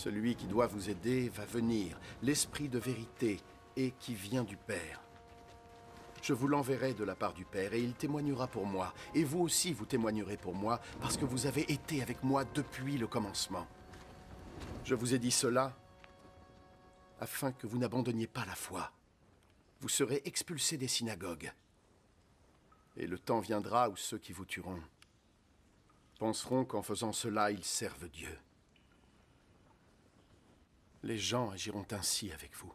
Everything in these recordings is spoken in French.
Celui qui doit vous aider va venir, l'Esprit de vérité, et qui vient du Père. Je vous l'enverrai de la part du Père, et il témoignera pour moi. Et vous aussi, vous témoignerez pour moi, parce que vous avez été avec moi depuis le commencement. Je vous ai dit cela afin que vous n'abandonniez pas la foi. Vous serez expulsés des synagogues. Et le temps viendra où ceux qui vous tueront penseront qu'en faisant cela, ils servent Dieu. Les gens agiront ainsi avec vous,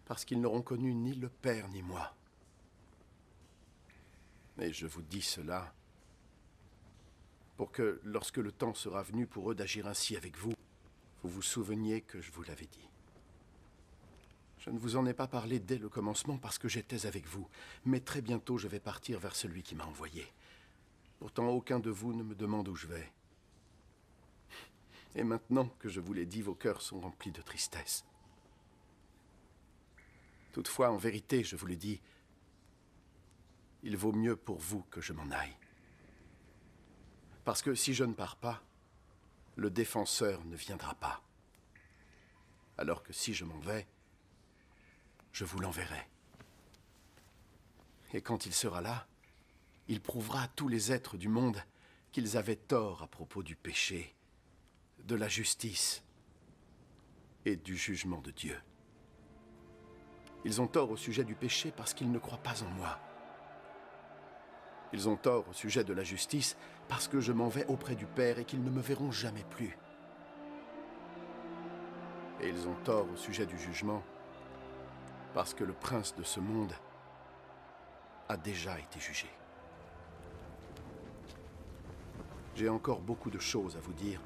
parce qu'ils n'auront connu ni le Père ni moi. Et je vous dis cela pour que, lorsque le temps sera venu pour eux d'agir ainsi avec vous, vous vous souveniez que je vous l'avais dit. Je ne vous en ai pas parlé dès le commencement parce que j'étais avec vous, mais très bientôt je vais partir vers celui qui m'a envoyé. Pourtant, aucun de vous ne me demande où je vais. Et maintenant que je vous l'ai dit, vos cœurs sont remplis de tristesse. Toutefois, en vérité, je vous l'ai dit, il vaut mieux pour vous que je m'en aille. Parce que si je ne pars pas, le défenseur ne viendra pas. Alors que si je m'en vais, je vous l'enverrai. Et quand il sera là, il prouvera à tous les êtres du monde qu'ils avaient tort à propos du péché, de la justice et du jugement de Dieu. Ils ont tort au sujet du péché parce qu'ils ne croient pas en moi. Ils ont tort au sujet de la justice parce que je m'en vais auprès du Père et qu'ils ne me verront jamais plus. Et ils ont tort au sujet du jugement parce que le prince de ce monde a déjà été jugé. J'ai encore beaucoup de choses à vous dire,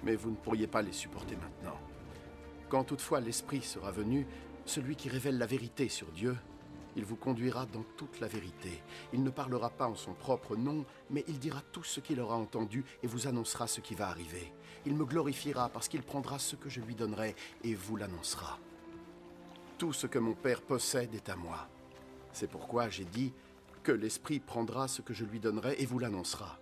mais vous ne pourriez pas les supporter maintenant. Quand toutefois l'Esprit sera venu, celui qui révèle la vérité sur Dieu, il vous conduira dans toute la vérité. Il ne parlera pas en son propre nom, mais il dira tout ce qu'il aura entendu et vous annoncera ce qui va arriver. Il me glorifiera parce qu'il prendra ce que je lui donnerai et vous l'annoncera. Tout ce que mon Père possède est à moi. C'est pourquoi j'ai dit que l'Esprit prendra ce que je lui donnerai et vous l'annoncera.